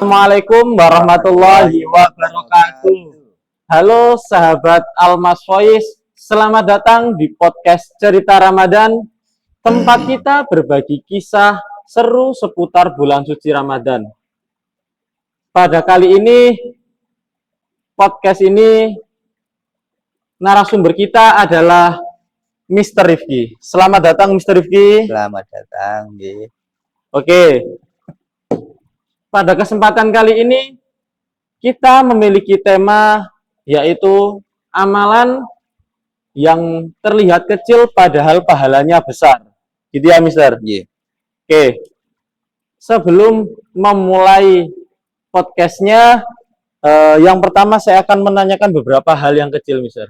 Assalamualaikum warahmatullahi wabarakatuh. Halo sahabat Almas Voice, selamat datang di podcast Cerita Ramadan, tempat kita berbagi kisah seru seputar bulan suci Ramadan. Pada kali ini, podcast ini, narasumber kita adalah Mr. Rifki. Selamat datang Mr. Rifki. Selamat datang di Oke. Pada kesempatan kali ini kita memiliki tema yaitu amalan yang terlihat kecil padahal pahalanya besar. Gitu ya, Mister? yeah. Oke. Sebelum memulai podcastnya, yang pertama saya akan menanyakan beberapa hal yang kecil, Mister.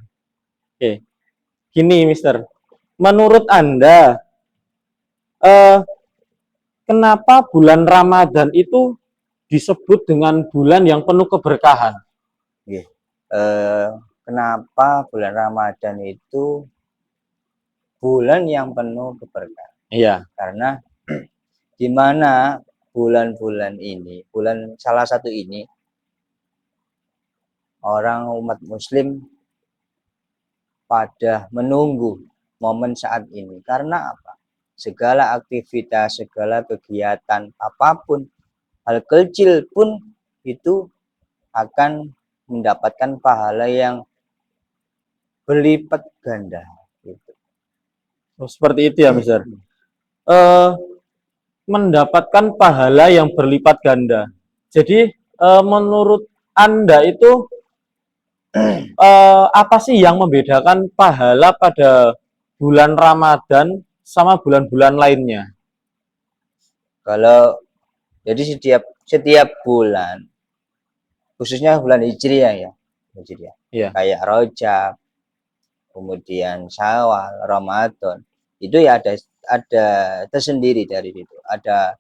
Oke. Gini, Mister. Menurut Anda, kenapa bulan Ramadan itu disebut dengan bulan yang penuh keberkahan? Yeah. Kenapa bulan Ramadan itu bulan yang penuh keberkahan? Iya. Karena di mana bulan-bulan ini, bulan salah satu ini, orang umat Muslim pada menunggu momen saat ini. Karena apa? Segala aktivitas, segala kegiatan, apapun, hal kecil pun itu akan mendapatkan pahala yang berlipat ganda. Gitu. Oh, seperti itu ya, Mister. Mendapatkan pahala yang berlipat ganda. Jadi, menurut Anda itu apa sih yang membedakan pahala pada bulan Ramadan sama bulan-bulan lainnya? Kalau jadi setiap bulan, khususnya bulan Hijriah ya, Iya. kayak Rajab, kemudian Syawal, Ramadan, itu ya ada tersendiri dari itu, ada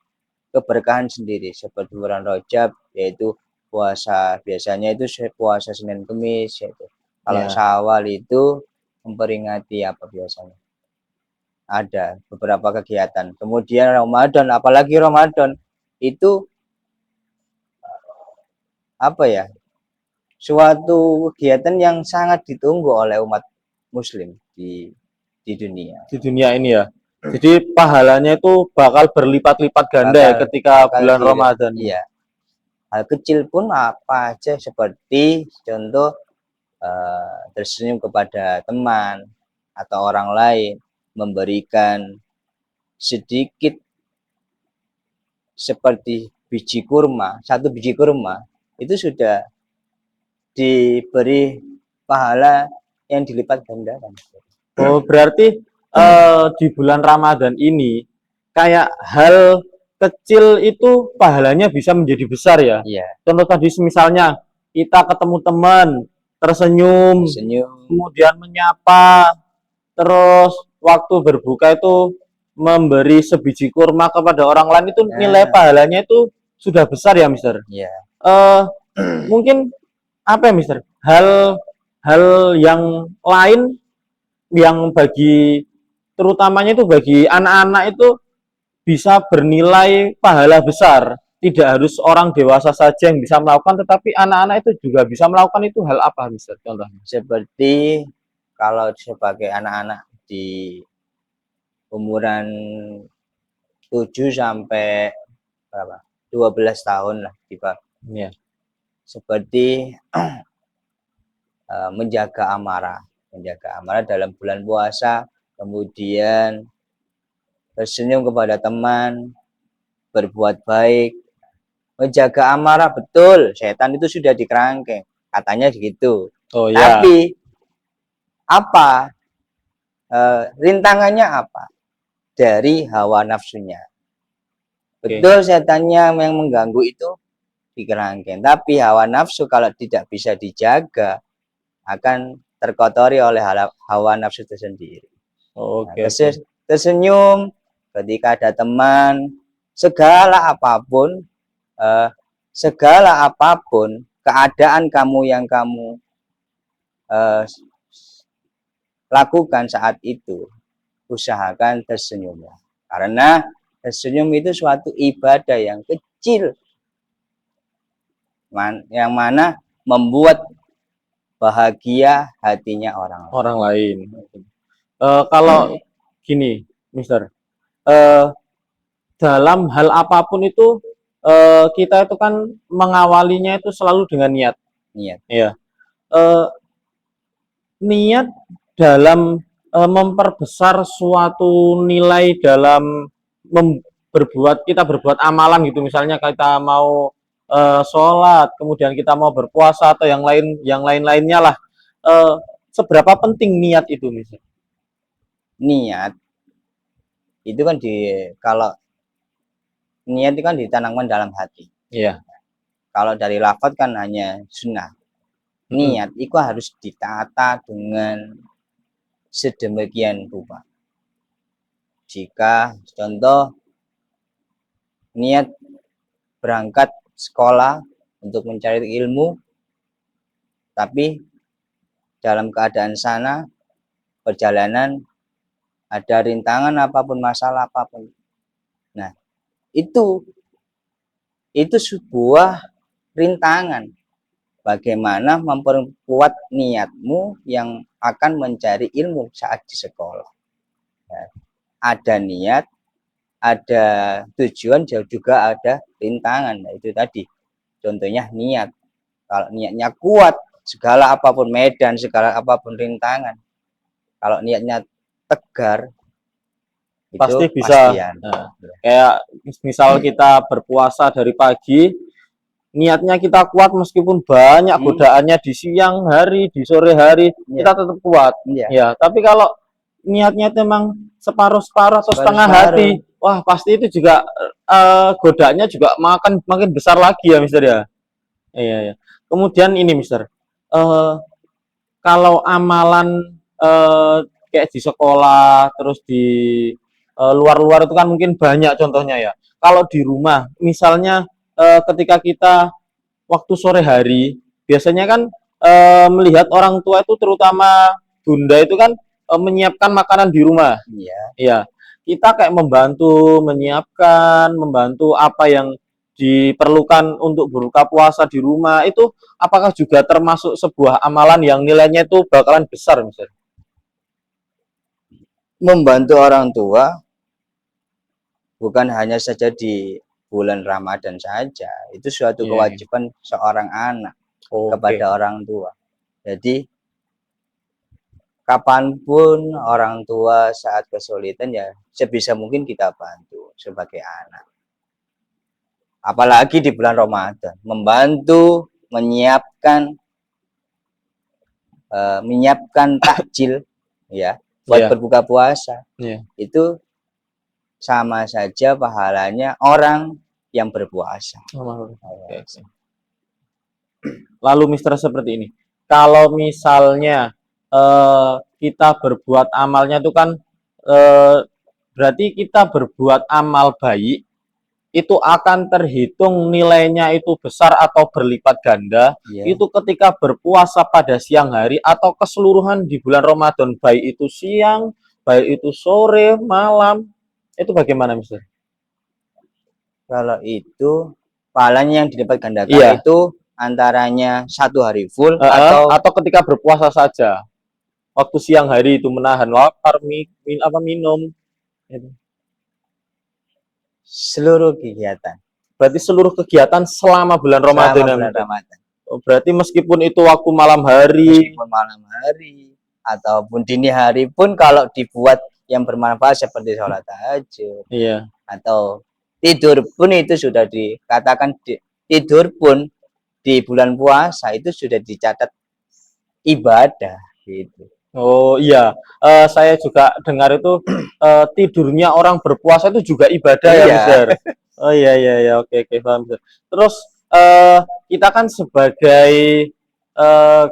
keberkahan sendiri. Seperti bulan Rajab yaitu puasa, biasanya itu puasa Senin Kemis, yaitu kalau Ya. Syawal itu memperingati apa biasanya, ada beberapa kegiatan. Kemudian Ramadan, apalagi Ramadan itu apa ya, suatu kegiatan yang sangat ditunggu oleh umat Muslim di dunia. Di dunia ini ya. Jadi pahalanya itu bakal berlipat-lipat ganda ya ketika bulan Ramadan. Iya. Hal kecil pun apa aja, seperti contoh tersenyum kepada teman atau orang lain, memberikan sedikit seperti biji kurma, satu biji kurma itu sudah diberi pahala yang dilipat gandakan. Oh, berarti di bulan Ramadan ini kayak hal kecil itu pahalanya bisa menjadi besar ya. Iya. Contoh tadi misalnya kita ketemu teman, tersenyum, kemudian menyapa, terus waktu berbuka itu memberi sebiji kurma kepada orang lain, itu nilai pahalanya itu sudah besar ya, Mister. Iya. Mungkin apa ya, Mister? Hal yang lain yang bagi terutamanya itu bagi anak-anak itu bisa bernilai pahala besar. Tidak harus orang dewasa saja yang bisa melakukan, tetapi anak-anak itu juga bisa melakukan. Itu hal apa, Mister? Contohnya? Seperti kalau sebagai anak-anak di umuran 7 sampai berapa? 12 tahun lah, tiba. Ya. Seperti menjaga amarah dalam bulan puasa, kemudian tersenyum kepada teman, berbuat baik, menjaga amarah. Betul, setan itu sudah dikerangkeng, katanya begitu. Oh, ya. Tapi apa rintangannya apa? Dari hawa nafsunya. Betul, setannya yang mengganggu itu dikerangkeng, tapi hawa nafsu kalau tidak bisa dijaga akan terkotori oleh hawa nafsu itu sendiri. Tersenyum ketika ada teman, segala apapun keadaan kamu yang kamu lakukan saat itu, usahakan tersenyum, karena tersenyum itu suatu ibadah yang kecil yang mana membuat bahagia hatinya orang lain. Orang lain. Kalau gini, Mister, dalam hal apapun itu kita itu kan mengawalinya itu selalu dengan niat. Niat. Ya. Niat dalam memperbesar suatu nilai dalam kita berbuat amalan gitu, misalnya kita mau sholat, kemudian kita mau berpuasa atau yang lainnya lah. Seberapa penting niat itu, misalnya? Niat itu kan kalau niat itu kan ditanamkan dalam hati. Iya. Kalau dari lafaz kan hanya sunnah. Niat itu harus ditata dengan sedemikian rupa. Jika contoh niat berangkat sekolah untuk mencari ilmu, tapi dalam keadaan sana perjalanan ada rintangan apapun, masalah apapun. Nah, itu sebuah rintangan. Bagaimana memperkuat niatmu yang akan mencari ilmu saat di sekolah. Nah, ada niat, ada tujuan, juga ada rintangan. Nah, itu tadi contohnya niat. Kalau niatnya kuat, segala apapun medan, segala apapun rintangan. Kalau niatnya tegar, Pasti itu bisa. pastian. Nah, kayak misal kita berpuasa dari pagi, niatnya kita kuat meskipun banyak godaannya di siang hari, di sore hari, kita tetap kuat. Ya, tapi kalau niatnya memang separuh-separuh atau setengah hati, wah pasti itu juga godaannya juga makin besar lagi ya, Mister ya. Iya, ya. Kemudian ini, Mister, kalau amalan kayak di sekolah, terus di luar-luar itu kan mungkin banyak contohnya ya. Kalau di rumah, misalnya ketika kita waktu sore hari, biasanya kan melihat orang tua itu, terutama bunda itu kan menyiapkan makanan di rumah. Iya. Ya, kita kayak membantu apa yang diperlukan untuk berbuka puasa di rumah itu, apakah juga termasuk sebuah amalan yang nilainya itu bakalan besar, misalnya? Membantu orang tua bukan hanya saja di bulan Ramadan saja, itu suatu kewajiban seorang anak kepada orang tua. Jadi kapanpun orang tua saat kesulitan, ya sebisa mungkin kita bantu sebagai anak. Apalagi di bulan Ramadan, membantu menyiapkan takjil ya buat berbuka puasa. Itu sama saja pahalanya orang yang berpuasa. Lalu Mister, seperti ini, kalau misalnya kita berbuat amalnya itu kan berarti kita berbuat amal baik, itu akan terhitung nilainya itu besar atau berlipat ganda. Itu ketika berpuasa pada siang hari atau keseluruhan di bulan Ramadan, baik itu siang, baik itu sore, malam, itu bagaimana, Mister? Kalau itu pahalanya yang didapat gandakan itu antaranya 1 hari full atau ketika berpuasa saja, waktu siang hari itu menahan lapar, minum. Seluruh kegiatan. Berarti seluruh kegiatan selama bulan Ramadan. Berarti meskipun itu waktu malam hari, ataupun dini hari pun, kalau dibuat yang bermanfaat seperti sholat tahajud, atau tidur pun, itu sudah dikatakan tidur pun di bulan puasa itu sudah dicatat ibadah gitu. Oh iya, saya juga dengar itu tidurnya orang berpuasa itu juga ibadah ya, Mister. Oh iya, oke, paham, Mister. Terus kita kan sebagai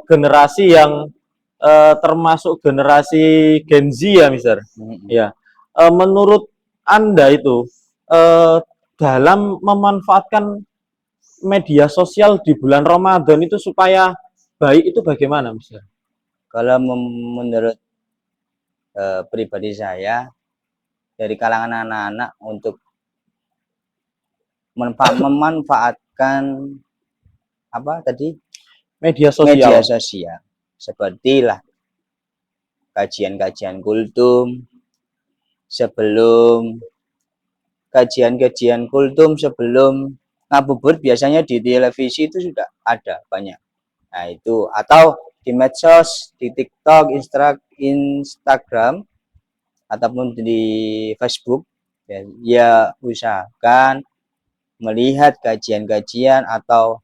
generasi yang termasuk generasi Gen Z ya, Mister. Ya, menurut Anda itu dalam memanfaatkan media sosial di bulan Ramadan itu supaya baik itu bagaimana, Mister? Kalau menurut pribadi saya, dari kalangan anak-anak untuk memanfaatkan apa tadi? Media Media sosial. sosial. Sepertilah kajian-kajian kultum sebelum kajian-kajian kultum sebelum ngabuburit biasanya di televisi itu sudah ada banyak. Nah, itu atau di medsos, di TikTok, Instagram ataupun di Facebook ya, ya usahakan melihat kajian-kajian atau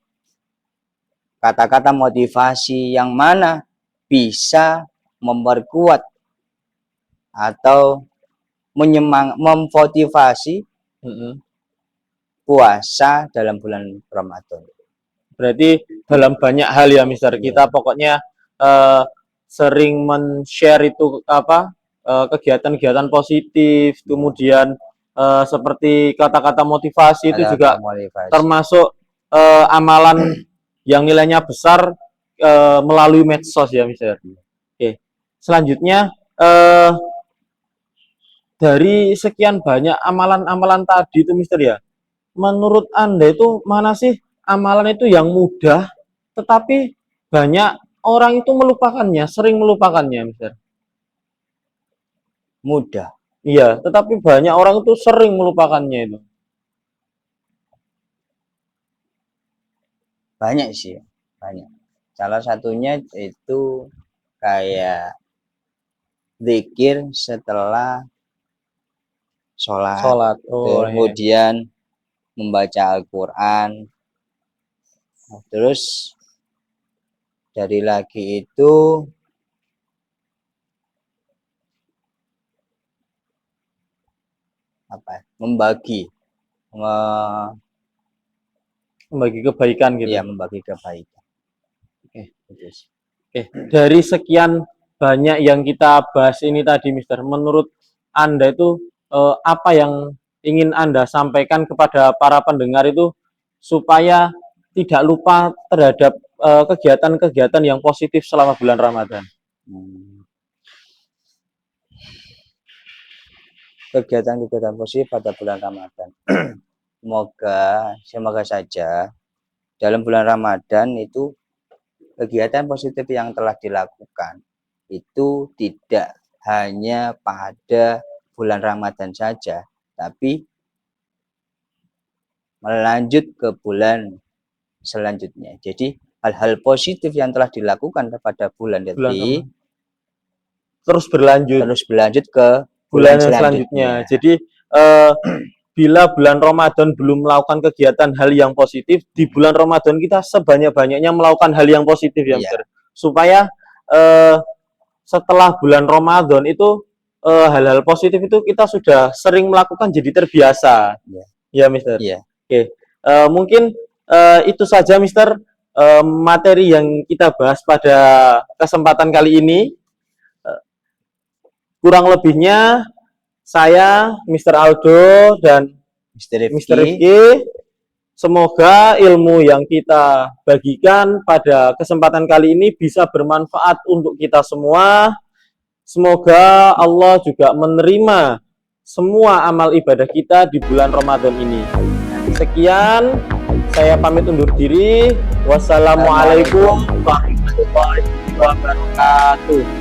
kata-kata motivasi yang mana bisa memperkuat atau memotivasi Mm-mm. puasa dalam bulan Ramadan. Berarti dalam banyak hal ya, Mister. Kita pokoknya sering men-share itu apa kegiatan-kegiatan positif, kemudian seperti kata-kata motivasi itu juga Kata-kata motivasi. termasuk amalan yang nilainya besar melalui medsos ya, Mister. Oke. Selanjutnya dari sekian banyak amalan-amalan tadi itu, Mister ya, menurut Anda itu mana sih amalan itu yang mudah tetapi banyak orang itu melupakannya, sering melupakannya, Mister? Mudah, Iya, tetapi banyak orang itu sering melupakannya itu. banyak sih, banyak. Salah satunya itu kayak zikir setelah sholat, Sholat. Oh, iya. kemudian membaca Al-Quran, terus dari lagi itu apa? Membagi, Membagi kebaikan gitu. ya membagi kebaikan. Oke. Gitu sih. Oke, dari sekian banyak yang kita bahas ini tadi, Mister, menurut Anda itu apa yang ingin Anda sampaikan kepada para pendengar itu supaya tidak lupa terhadap kegiatan-kegiatan yang positif selama bulan Ramadan? Kegiatan-kegiatan positif pada bulan Ramadan. Semoga saja dalam bulan Ramadan itu kegiatan positif yang telah dilakukan itu tidak hanya pada bulan Ramadan saja, tapi melanjut ke bulan selanjutnya. Jadi hal-hal positif yang telah dilakukan pada bulan ini terus berlanjut ke bulan selanjutnya. Jadi bila bulan Ramadan belum melakukan kegiatan hal yang positif, di bulan Ramadan kita sebanyak-banyaknya melakukan hal yang positif ya, Mister. Supaya setelah bulan Ramadan itu hal-hal positif itu kita sudah sering melakukan, jadi terbiasa. Ya, Mister. Oke. Mungkin itu saja, Mister, materi yang kita bahas pada kesempatan kali ini. Kurang lebihnya saya, Mr. Aldo, dan Mr. Rifki, semoga ilmu yang kita bagikan pada kesempatan kali ini bisa bermanfaat untuk kita semua. Semoga Allah juga menerima semua amal ibadah kita di bulan Ramadan ini. Sekian, saya pamit undur diri. Wassalamualaikum warahmatullahi wabarakatuh.